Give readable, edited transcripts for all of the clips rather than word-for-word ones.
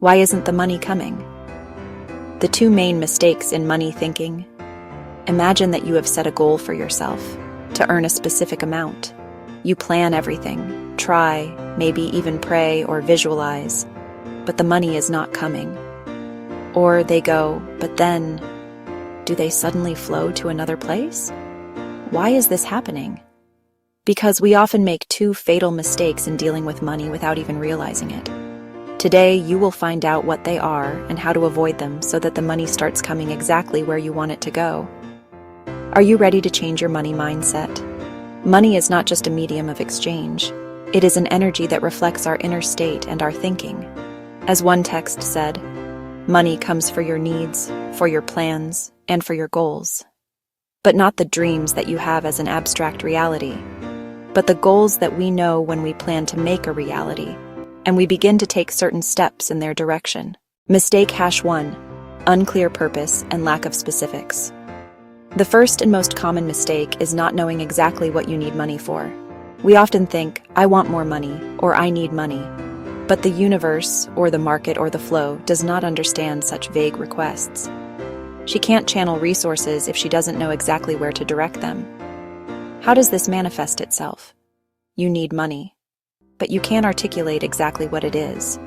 Why isn't the money coming? The two main mistakes in money thinking. Imagine that you have set a goal for yourself to earn a specific amount. You plan everything, try, maybe even pray or visualize, but the money is not coming. Or they go, but then, do they suddenly flow to another place? Why is this happening? Because we often make two fatal mistakes in dealing with money without even realizing it. Today, you will find out what they are and how to avoid them so that the money starts coming exactly where you want it to go. Are you ready to change your money mindset? Money is not just a medium of exchange. It is an energy that reflects our inner state and our thinking. As one text said, money comes for your needs, for your plans, and for your goals. But not the dreams that you have as an abstract reality, but the goals that we know when we plan to make a reality, and we begin to take certain steps in their direction. Mistake #1: unclear purpose and lack of specifics. The first and most common mistake is not knowing exactly what you need money for. We often think, I want more money, or I need money. But the universe, or the market, or the flow does not understand such vague requests. She can't channel resources if she doesn't know exactly where to direct them. How does this manifest itself? You need money, but you can't articulate exactly what it is.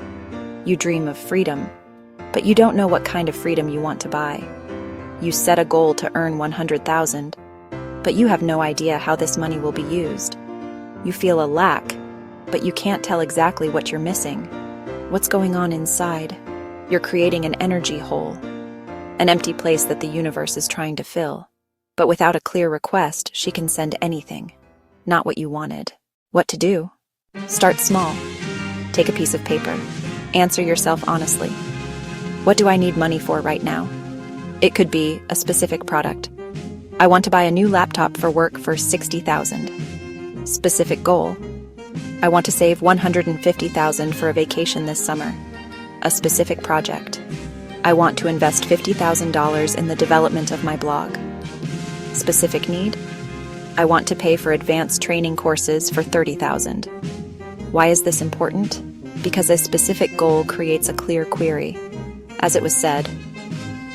You dream of freedom, but you don't know what kind of freedom you want to buy. You set a goal to earn $100,000, but you have no idea how this money will be used. You feel a lack, but you can't tell exactly what you're missing. What's going on inside? You're creating an energy hole, an empty place that the universe is trying to fill. But without a clear request, she can send anything, not what you wanted. What to do? Start small. Take a piece of paper. Answer yourself honestly. What do I need money for right now? It could be a specific product. I want to buy a new laptop for work for $60,000. Specific goal. I want to save $150,000 for a vacation this summer. A specific project. I want to invest $50,000 in the development of my blog. Specific need? I want to pay for advanced training courses for $30,000. Why is this important? Because a specific goal creates a clear query. As it was said,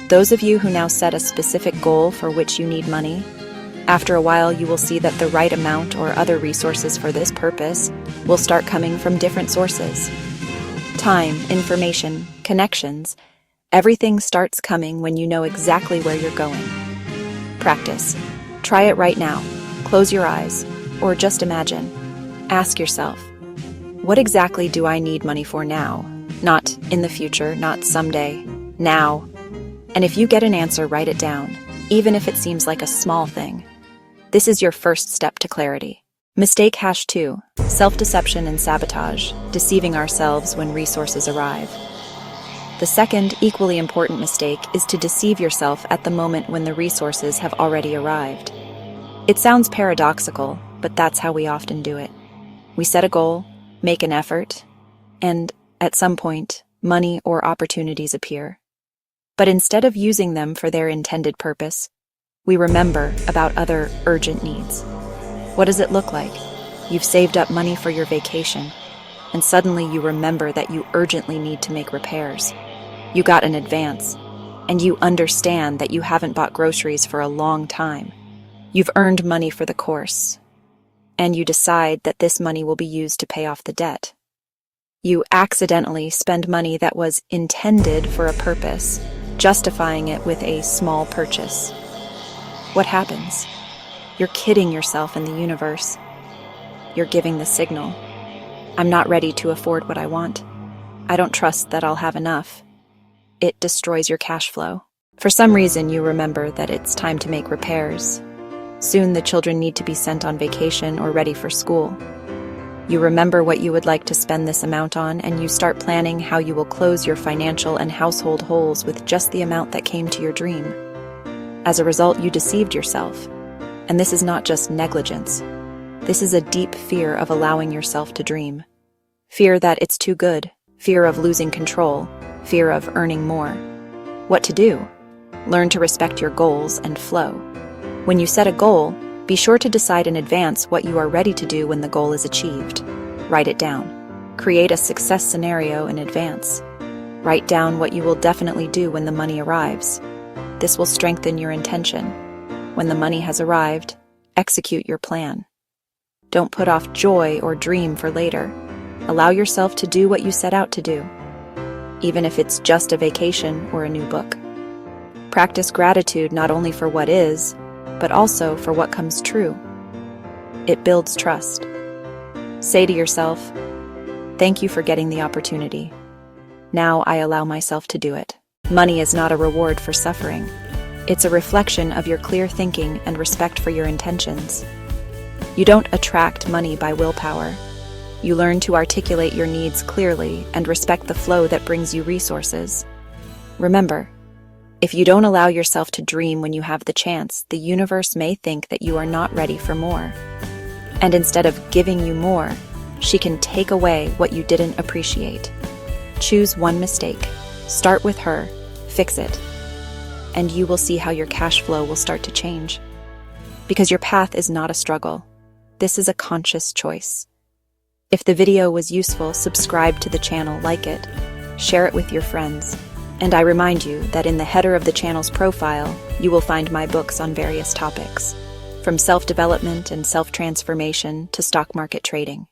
those of you who now set a specific goal for which you need money, after a while you will see that the right amount or other resources for this purpose will start coming from different sources. Time, information, connections, everything starts coming when you know exactly where you're going. Practice. Try it right now. Close your eyes, or just imagine. Ask yourself, what exactly do I need money for now? Not in the future, not someday. Now. And if you get an answer, write it down, even if it seems like a small thing. This is your first step to clarity. Mistake #2: self-deception and sabotage, deceiving ourselves when resources arrive. The second, equally important mistake is to deceive yourself at the moment when the resources have already arrived. It sounds paradoxical, but that's how we often do it. We set a goal, make an effort, and, at some point, money or opportunities appear. But instead of using them for their intended purpose, we remember about other urgent needs. What does it look like? You've saved up money for your vacation, and suddenly you remember that you urgently need to make repairs. You got an advance, and you understand that you haven't bought groceries for a long time. You've earned money for the course, and you decide that this money will be used to pay off the debt. You accidentally spend money that was intended for a purpose, justifying it with a small purchase. What happens? You're kidding yourself and the universe. You're giving the signal. I'm not ready to afford what I want. I don't trust that I'll have enough. It destroys your cash flow. For some reason, you remember that it's time to make repairs. Soon the children need to be sent on vacation or ready for school. You remember what you would like to spend this amount on, and you start planning how you will close your financial and household holes with just the amount that came to your dream. As a result, you deceived yourself. And this is not just negligence. This is a deep fear of allowing yourself to dream. Fear that it's too good, fear of losing control, fear of earning more. What to do? Learn to respect your goals and flow. When you set a goal, be sure to decide in advance what you are ready to do when the goal is achieved. Write it down. Create a success scenario in advance. Write down what you will definitely do when the money arrives. This will strengthen your intention. When the money has arrived, execute your plan. Don't put off joy or dream for later. Allow yourself to do what you set out to do, even if it's just a vacation or a new book. Practice gratitude not only for what is, but also for what comes true. It builds trust. Say to yourself, "Thank you for getting the opportunity. Now I allow myself to do it." Money is not a reward for suffering. It's a reflection of your clear thinking and respect for your intentions. You don't attract money by willpower. You learn to articulate your needs clearly and respect the flow that brings you resources. Remember, if you don't allow yourself to dream when you have the chance, the universe may think that you are not ready for more. And instead of giving you more, she can take away what you didn't appreciate. Choose one mistake. Start with her. Fix it. And you will see how your cash flow will start to change. Because your path is not a struggle. This is a conscious choice. If the video was useful, subscribe to the channel, like it, share it with your friends. And I remind you that in the header of the channel's profile, you will find my books on various topics, from self-development and self-transformation to stock market trading.